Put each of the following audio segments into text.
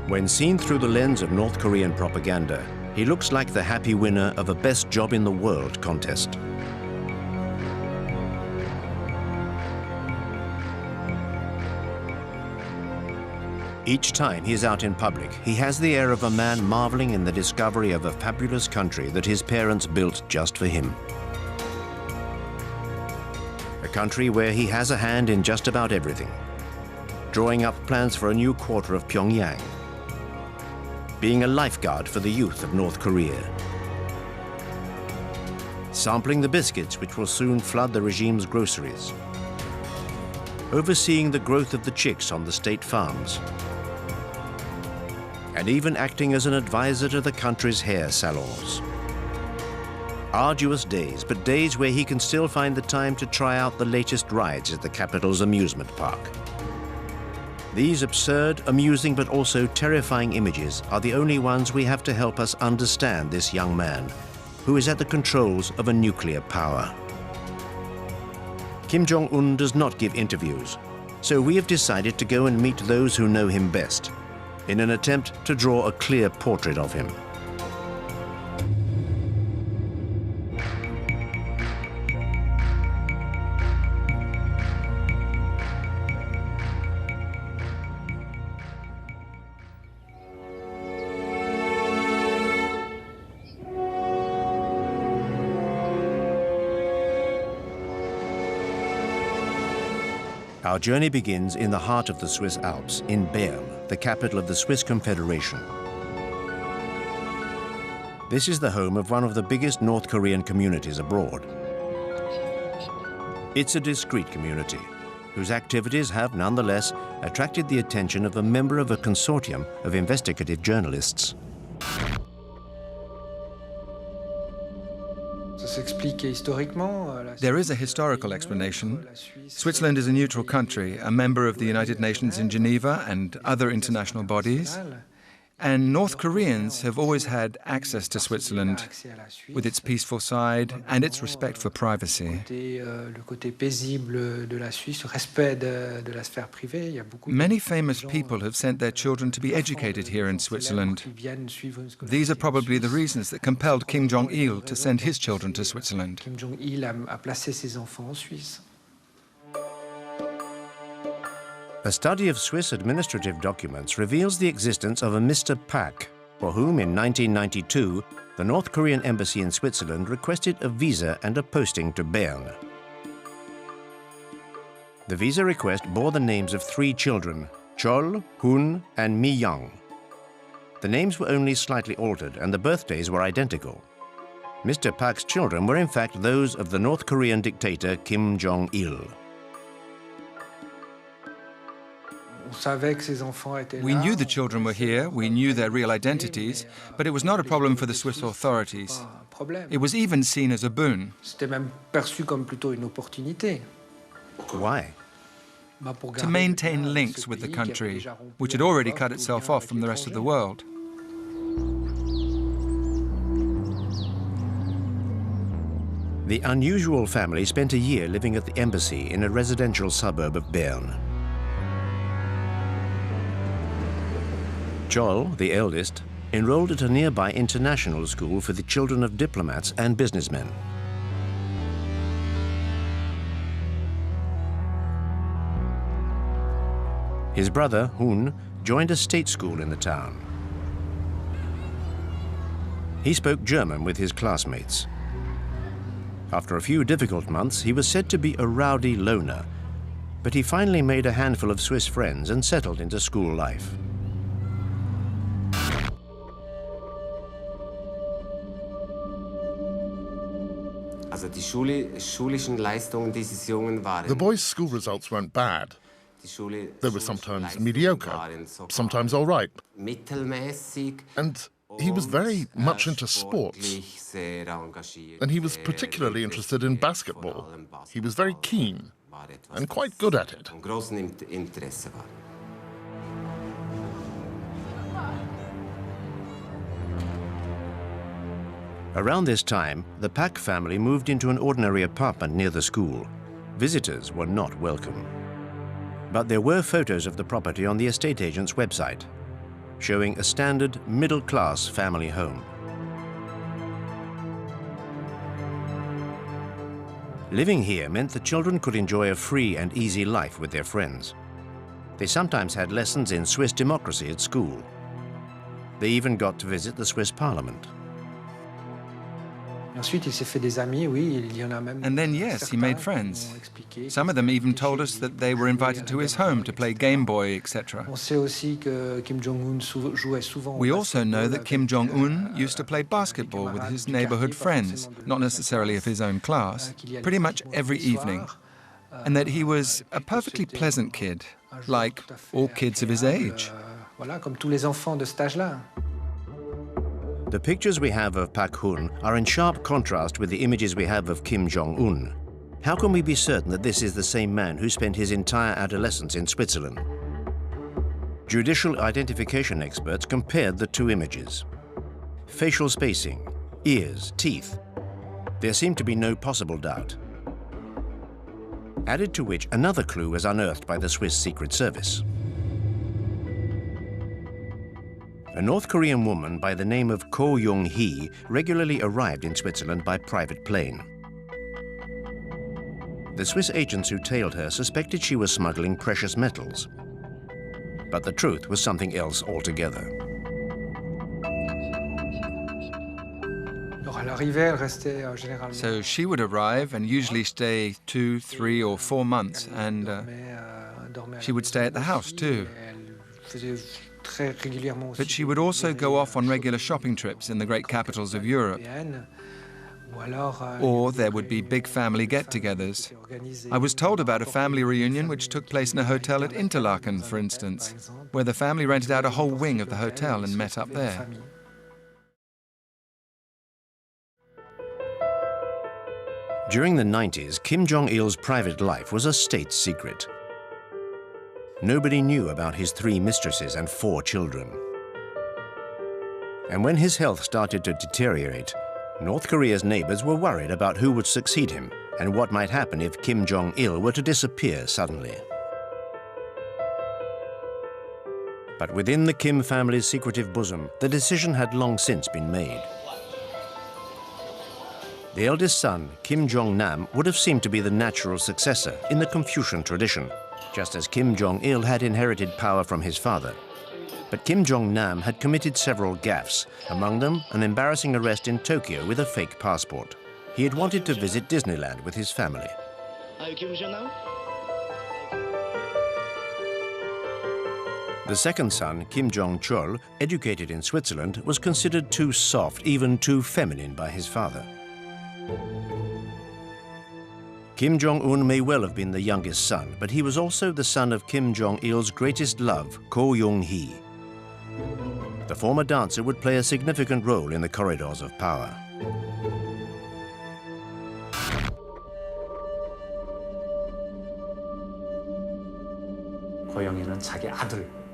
When seen through the lens of North Korean propaganda, he looks like the happy winner of a Best Job in the World contest. Each time he is out in public, he has the air of a man marveling in the discovery of a fabulous country that his parents built just for him. A country where he has a hand in just about everything. Drawing up plans for a new quarter of Pyongyang. Being a lifeguard for the youth of North Korea. Sampling the biscuits which will soon flood the regime's groceries. Overseeing the growth of the chicks on the state farms. And even acting as an advisor to the country's hair salons. Arduous days, but days where he can still find the time to try out the latest rides at the capital's amusement park. These absurd, amusing, but also terrifying images are the only ones we have to help us understand this young man, who is at the controls of a nuclear power. Kim Jong-un does not give interviews, so we have decided to go and meet those who know him best, in an attempt to draw a clear portrait of him. Our journey begins in the heart of the Swiss Alps, in Bern, the capital of the Swiss Confederation. This is the home of one of the biggest North Korean communities abroad. It's a discreet community, whose activities have nonetheless attracted the attention of a member of a consortium of investigative journalists. There is a historical explanation. Switzerland is a neutral country, a member of the United Nations in Geneva and other international bodies. And North Koreans have always had access to Switzerland, with its peaceful side and its respect for privacy. Many famous people have sent their children to be educated here in Switzerland. These are probably the reasons that compelled Kim Jong-il to send his children to Switzerland. A study of Swiss administrative documents reveals the existence of a Mr. Pak, for whom in 1992 the North Korean embassy in Switzerland requested a visa and a posting to Bern. The visa request bore the names of 3 children, Chol, Hun, and Mi Young. The names were only slightly altered and the birthdays were identical. Mr. Pak's children were in fact those of the North Korean dictator Kim Jong-il. We knew the children were here, we knew their real identities, but it was not a problem for the Swiss authorities. It was even seen as a boon. Why? To maintain links with the country, which had already cut itself off from the rest of the world. The unusual family spent a year living at the embassy in a residential suburb of Bern. Chol, the eldest, enrolled at a nearby international school for the children of diplomats and businessmen. His brother, Hun, joined a state school in the town. He spoke German with his classmates. After a few difficult months, he was said to be a rowdy loner, but he finally made a handful of Swiss friends and settled into school life. The boys' school results weren't bad. They were sometimes mediocre, sometimes all right. And he was very much into sports. And he was particularly interested in basketball. He was very keen and quite good at it. Around this time, the Pak family moved into an ordinary apartment near the school. Visitors were not welcome. But there were photos of the property on the estate agent's website. showing a standard middle-class family home. Living here meant the children could enjoy a free and easy life with their friends. They sometimes had lessons in Swiss democracy at school. They even got to visit the Swiss Parliament. And then, yes, he made friends. Some of them even told us that they were invited to his home to play Game Boy, etc. We also know that Kim Jong-un used to play basketball with his neighborhood friends, not necessarily of his own class, pretty much every evening. And that he was a perfectly pleasant kid, like all kids of his age. The pictures we have of Pak Hun are in sharp contrast with the images we have of Kim Jong-un. How can we be certain that this is the same man who spent his entire adolescence in Switzerland? Judicial identification experts compared the two images. Facial spacing, ears, teeth. There seemed to be no possible doubt. Added to which, another clue was unearthed by the Swiss Secret Service. A North Korean woman by the name of Ko Young-hee regularly arrived in Switzerland by private plane. The Swiss agents who tailed her suspected she was smuggling precious metals. But the truth was something else altogether. So she would arrive and usually stay 2, 3, or 4 months, and she would stay at the house too. But she would also go off on regular shopping trips in the great capitals of Europe. Or there would be big family get-togethers. I was told about a family reunion which took place in a hotel at Interlaken, for instance, where the family rented out a whole wing of the hotel and met up there. During the 90s, Kim Jong-il's private life was a state secret. Nobody knew about his 3 mistresses and 4 children. And when his health started to deteriorate, North Korea's neighbors were worried about who would succeed him and what might happen if Kim Jong-il were to disappear suddenly. But within the Kim family's secretive bosom, the decision had long since been made. The eldest son, Kim Jong-nam, would have seemed to be the natural successor in the Confucian tradition, just as Kim Jong-il had inherited power from his father. But Kim Jong-nam had committed several gaffes, among them an embarrassing arrest in Tokyo with a fake passport. He had wanted to visit Disneyland with his family. Are you Kim Jong-nam? The second son, Kim Jong-chol, educated in Switzerland, was considered too soft, even too feminine by his father. Kim Jong-un may well have been the youngest son, but he was also the son of Kim Jong-il's greatest love, Ko Young-hee. The former dancer would play a significant role in the corridors of power.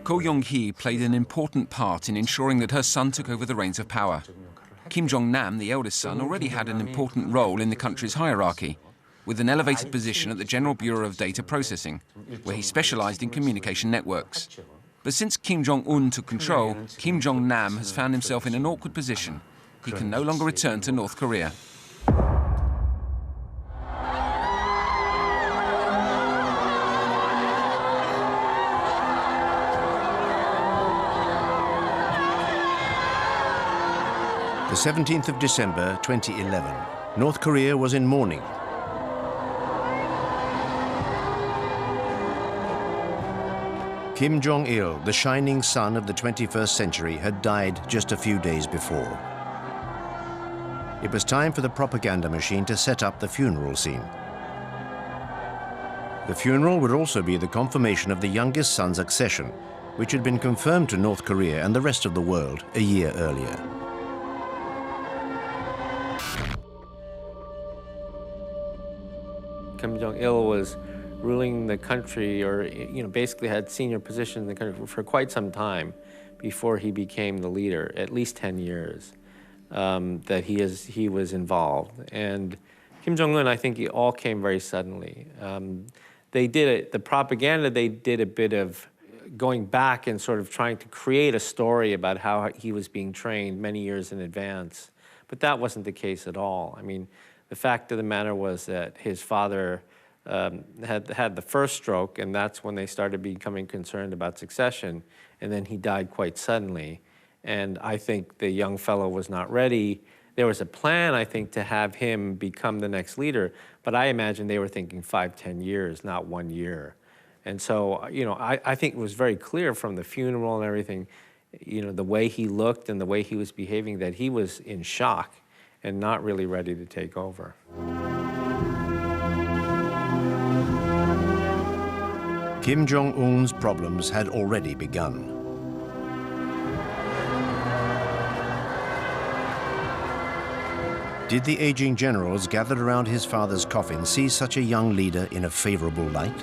Ko Young-hee played an important part in ensuring that her son took over the reins of power. Kim Jong-nam, the eldest son, already had an important role in the country's hierarchy, with an elevated position at the General Bureau of Data Processing, where he specialized in communication networks. But since Kim Jong-un took control, Kim Jong-nam has found himself in an awkward position. He can no longer return to North Korea. The 17th of December, 2011. North Korea was in mourning. Kim Jong-il, the shining sun of the 21st century, had died just a few days before. It was time for the propaganda machine to set up the funeral scene. The funeral would also be the confirmation of the youngest son's accession, which had been confirmed to North Korea and the rest of the world a year earlier. Kim Jong-il was ruling the country, or basically had senior position in the country for quite some time before he became the leader, at least 10 years that he was involved. And Kim Jong-un, I think it all came very suddenly. They did it, the propaganda, they did a bit of going back and sort of trying to create a story about how he was being trained many years in advance. But that wasn't the case at all. I mean, the fact of the matter was that his father had the first stroke, and that's when they started becoming concerned about succession, and then he died quite suddenly. And I think the young fellow was not ready. There was a plan, I think, to have him become the next leader, but I imagine they were thinking 5, 10 years, not 1 year. And so, you know, I think it was very clear from the funeral and everything, you know, the way he looked and the way he was behaving, that he was in shock and not really ready to take over. Kim Jong-un's problems had already begun. Did the aging generals gathered around his father's coffin see such a young leader in a favorable light?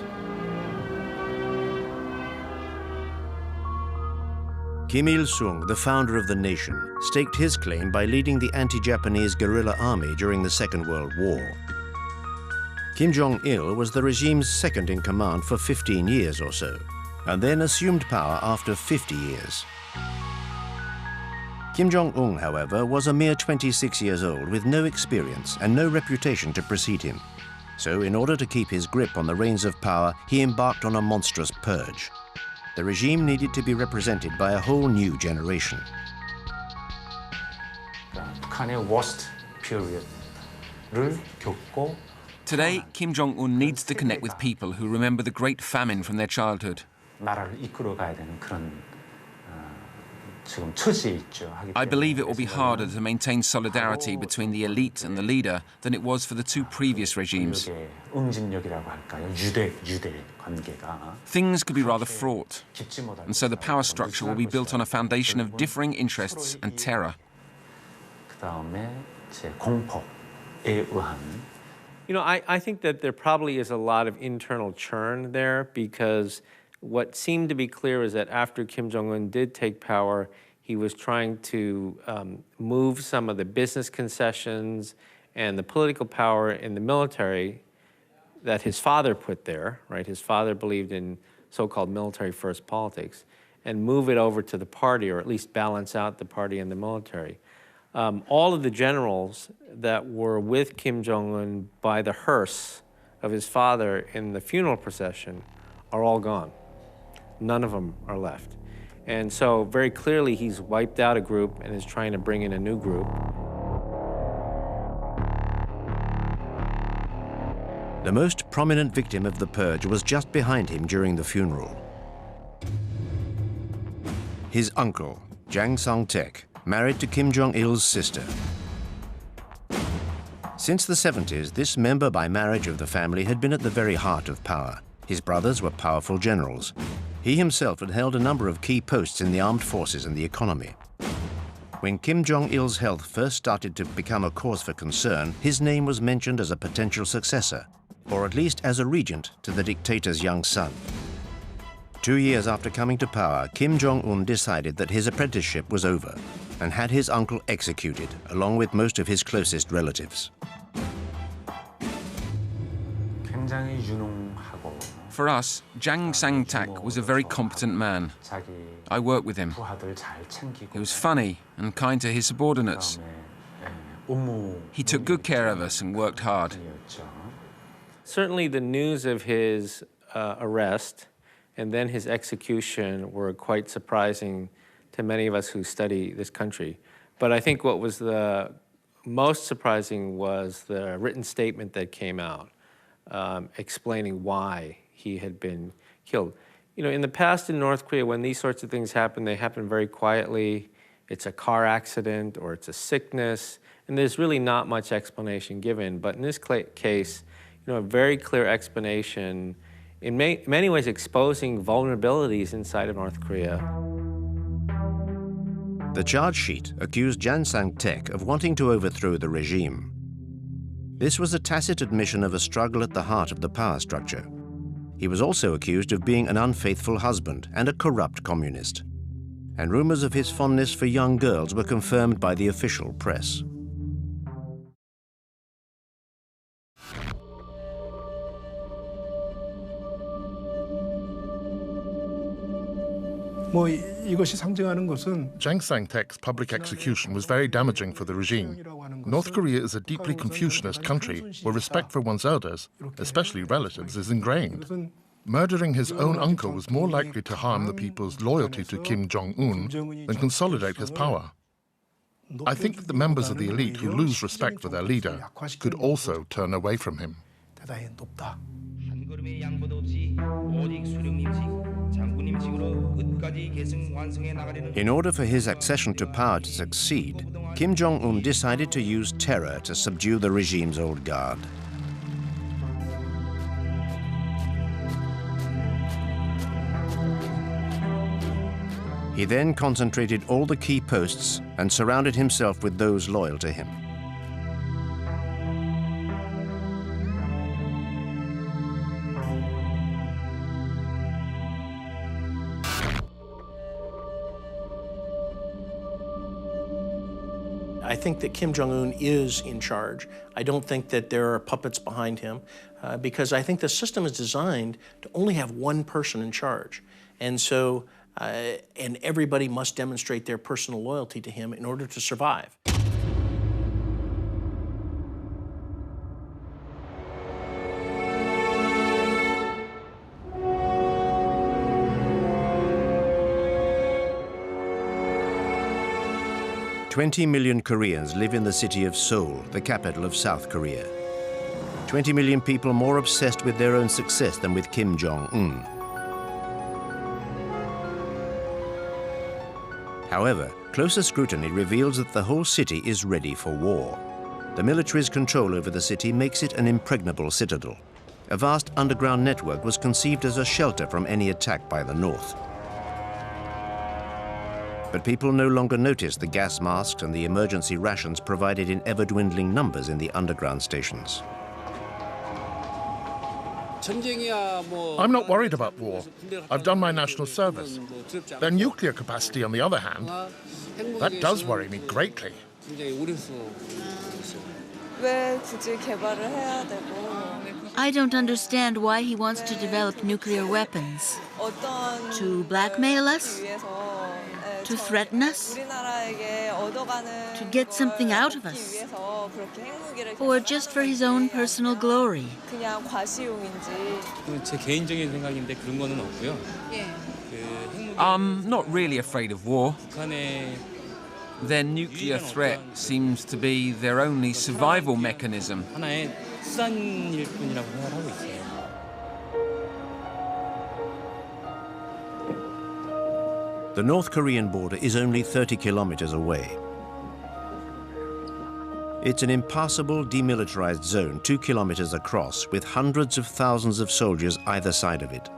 Kim Il-sung, the founder of the nation, staked his claim by leading the anti-Japanese guerrilla army during the Second World War. Kim Jong-il was the regime's second in command for 15 years or so, and then assumed power after 50 years. Kim Jong-un, however, was a mere 26 years old with no experience and no reputation to precede him. So in order to keep his grip on the reins of power, he embarked on a monstrous purge. The regime needed to be represented by a whole new generation. 북한의 worst period를 겪고 Today, Kim Jong-un needs to connect with people who remember the great famine from their childhood. 나라를 이끌어가야 되는 그런 지금 처지에 있죠. I believe it will be harder to maintain solidarity between the elite and the leader than it was for the two previous regimes. 응집력이라고 할까요? 유대 관계가 Things could be rather fraught, and so the power structure will be built on a foundation of differing interests and terror. 그다음에 이제 공포에 의한. You know, I think that there probably is a lot of internal churn there, because what seemed to be clear is that after Kim Jong-un did take power, he was trying to move some of the business concessions and the political power in the military that his father put there, right? His father believed in so-called military-first politics, and move it over to the party, or at least balance out the party and the military. All of the generals that were with Kim Jong-un by the hearse of his father in the funeral procession are all gone. None of them are left. And so very clearly he's wiped out a group and is trying to bring in a new group. The most prominent victim of the purge was just behind him during the funeral. His uncle, Jang Song-taek, married to Kim Jong-il's sister. Since the 70s, this member by marriage of the family had been at the very heart of power. His brothers were powerful generals. He himself had held a number of key posts in the armed forces and the economy. When Kim Jong-il's health first started to become a cause for concern, his name was mentioned as a potential successor, or at least as a regent to the dictator's young son. 2 years after coming to power, Kim Jong-un decided that his apprenticeship was over and had his uncle executed, along with most of his closest relatives. 굉장히 유능하고 For us, Jang Sang-tak was a very competent man. I worked with him. He was funny and kind to his subordinates. He took good care of us and worked hard. Certainly the news of his arrest and then his execution were quite surprising to many of us who study this country. But I think what was the most surprising was the written statement that came out explaining why he had been killed. You know, in the past in North Korea, when these sorts of things happen, they happen very quietly. It's a car accident or it's a sickness, and there's really not much explanation given. But in this case, you know, a very clear explanation, in many ways exposing vulnerabilities inside of North Korea. The charge sheet accused Jang Sang-taek of wanting to overthrow the regime. This was a tacit admission of a struggle at the heart of the power structure. He was also accused of being an unfaithful husband and a corrupt communist. And rumors of his fondness for young girls were confirmed by the official press. Jang Sang-tek's public execution was very damaging for the regime. North Korea is a deeply Confucianist country where respect for one's elders, especially relatives, is ingrained. Murdering his own uncle was more likely to harm the people's loyalty to Kim Jong-un than consolidate his power. I think that the members of the elite who lose respect for their leader could also turn away from him. In order for his accession to power to succeed, Kim Jong-un decided to use terror to subdue the regime's old guard. He then concentrated all the key posts and surrounded himself with those loyal to him. I think that Kim Jong-un is in charge. I don't think that there are puppets behind him because I think the system is designed to only have one person in charge. And so, and everybody must demonstrate their personal loyalty to him in order to survive. "20 million Koreans live in the city of Seoul, the capital of South Korea. 20 million people more obsessed with their own success than with Kim Jong-un. However, closer scrutiny reveals that the whole city is ready for war. The military's control over the city makes it an impregnable citadel. A vast underground network was conceived as a shelter from any attack by the North. But people no longer notice the gas masks and the emergency rations provided in ever-dwindling numbers in the underground stations. I'm not worried about war. I've done my national service. Their nuclear capacity, on the other hand, that does worry me greatly. I don't understand why he wants to develop nuclear weapons. To blackmail us? To threaten us? To get something out of us? Or just for his own personal glory? I'm not really afraid of war. Their nuclear threat seems to be their only survival mechanism. The North Korean border is only 30 kilometers away. It's an impassable, demilitarized zone 2 kilometers across, with hundreds of thousands of soldiers either side of it.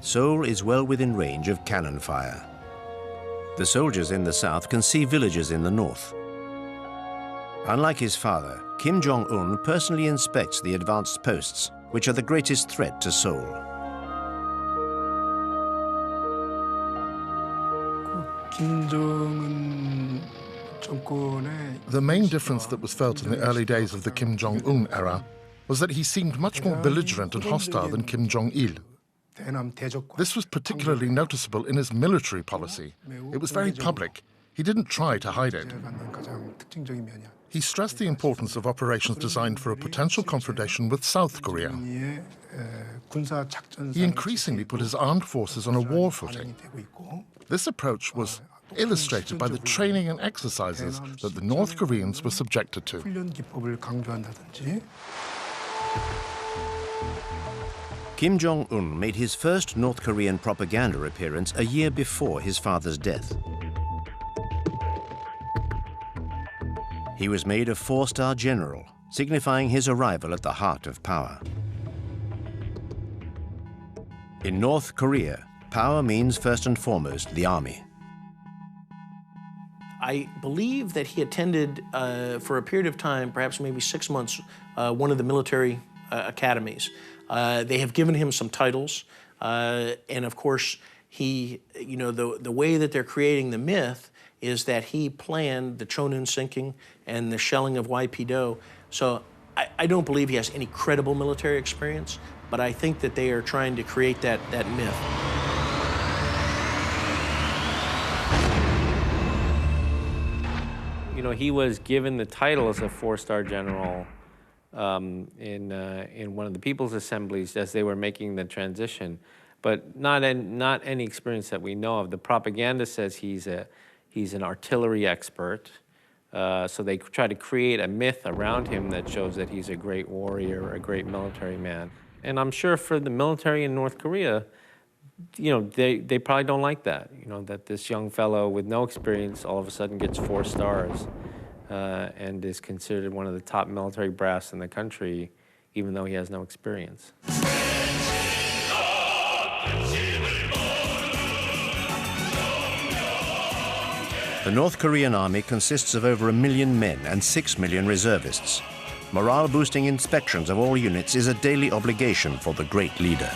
Seoul is well within range of cannon fire. The soldiers in the south can see villages in the north. Unlike his father, Kim Jong-un personally inspects the advanced posts, which are the greatest threat to Seoul. The main difference that was felt in the early days of the Kim Jong-un era was that he seemed much more belligerent and hostile than Kim Jong-il. This was particularly noticeable in his military policy. It was very public. He didn't try to hide it. He stressed the importance of operations designed for a potential confrontation with South Korea. He increasingly put his armed forces on a war footing. This approach was illustrated by the training and exercises that the North Koreans were subjected to. Kim Jong-un made his first North Korean propaganda appearance a year before his father's death. He was made a 4-star general, signifying his arrival at the heart of power. In North Korea, power means first and foremost the army. I believe that he attended, for a period of time, perhaps maybe 6 months, one of the military academies. They have given him some titles, and of course, he, you know, the way that they're creating the myth is that he planned the Cheonun sinking and the shelling of YP-do. So I don't believe he has any credible military experience, but I think that they are trying to create that myth. You know, he was given the title as a four-star general in one of the People's Assemblies as they were making the transition, but not any experience that we know of. The propaganda says he's an artillery expert, so they try to create a myth around him that shows that he's a great warrior, a great military man. And I'm sure for the military in North Korea, you know, they probably don't like that, you know, that this young fellow with no experience all of a sudden gets 4 stars and is considered one of the top military brass in the country, even though he has no experience. The North Korean army consists of over 1 million men and 6 million reservists. Morale-boosting inspections of all units is a daily obligation for the great leader.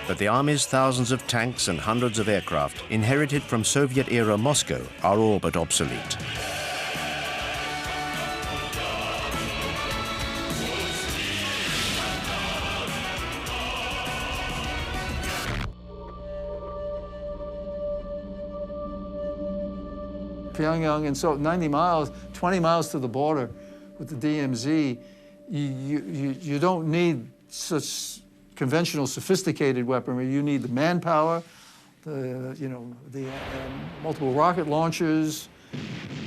But the army's thousands of tanks and hundreds of aircraft, inherited from Soviet-era Moscow, are all but obsolete. Pyongyang, and so 90 miles, 20 miles to the border with the DMZ, you don't need such conventional, sophisticated weaponry. You need the manpower, the multiple rocket launchers.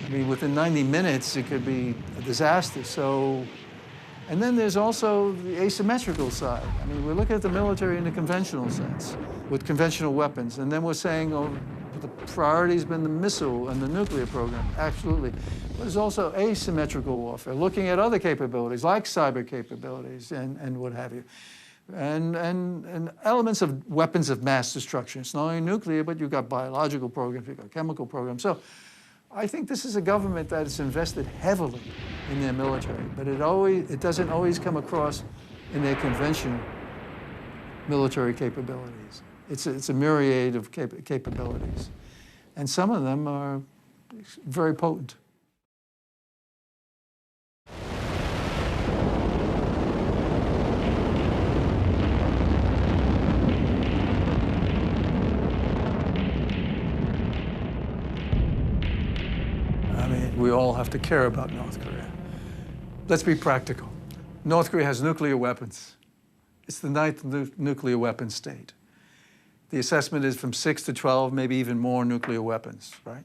I mean, within 90 minutes, it could be a disaster. So, and then there's also the asymmetrical side. I mean, we're looking at the military in the conventional sense, with conventional weapons, and then we're saying, oh, the priority's been the missile and the nuclear program, absolutely. But there's also asymmetrical warfare, looking at other capabilities, like cyber capabilities and what have you. And elements of weapons of mass destruction. It's not only nuclear, but you've got biological programs, you've got chemical programs. So I think this is a government that has invested heavily in their military, but it doesn't always come across in their conventional military capabilities. It's a myriad of capabilities. And some of them are very potent. I mean, we all have to care about North Korea. Let's be practical. North Korea has nuclear weapons. It's the 9th nuclear weapon state. The assessment is from 6 to 12, maybe even more nuclear weapons, right?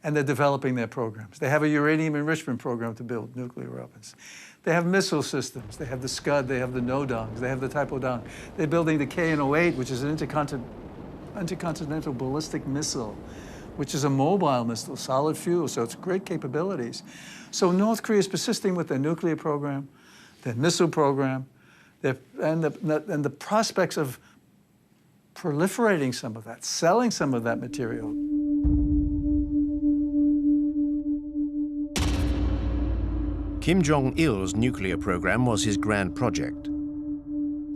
And they're developing their programs. They have a uranium enrichment program to build nuclear weapons. They have missile systems. They have the Scud, they have the Nodongs, they have the Taepodong. They're building the KN-08, which is an intercontinental ballistic missile, which is a mobile missile, solid fuel, so it's great capabilities. So North Korea is persisting with their nuclear program, their missile program, and the prospects of proliferating some of that, selling some of that material. Kim Jong-il's nuclear program was his grand project.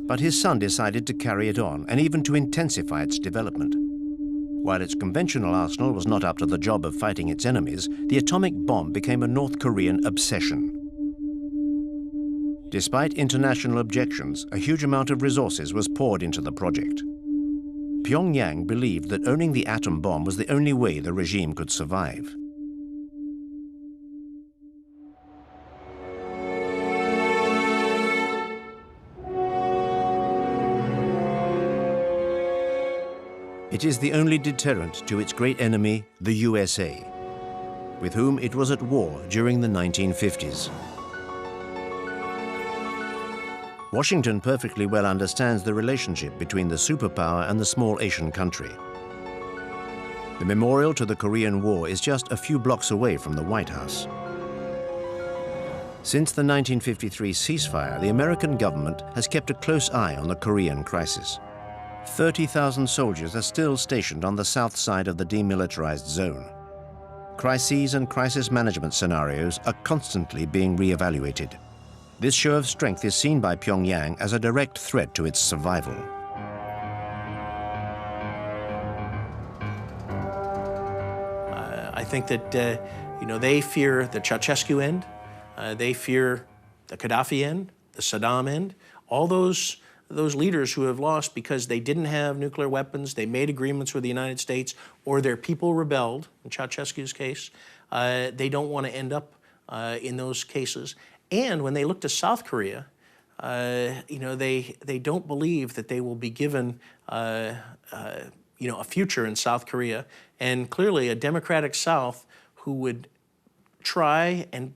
But his son decided to carry it on and even to intensify its development. While its conventional arsenal was not up to the job of fighting its enemies, the atomic bomb became a North Korean obsession. Despite international objections, a huge amount of resources was poured into the project. Pyongyang believed that owning the atom bomb was the only way the regime could survive. It is the only deterrent to its great enemy, the USA, with whom it was at war during the 1950s. Washington perfectly well understands the relationship between the superpower and the small Asian country. The memorial to the Korean War is just a few blocks away from the White House. Since the 1953 ceasefire, the American government has kept a close eye on the Korean crisis. 30,000 soldiers are still stationed on the south side of the demilitarized zone. Crises and crisis management scenarios are constantly being re-evaluated. This show of strength is seen by Pyongyang as a direct threat to its survival. I think that they fear the Ceausescu end, they fear the Gaddafi end, the Saddam end. All those those leaders who have lost because they didn't have nuclear weapons, they made agreements with the United States, or their people rebelled, in Ceausescu's case, they don't want to end up in those cases. And when they look to South Korea, you know, they don't believe that they will be given you know, a future in South Korea. And clearly a democratic South who would try and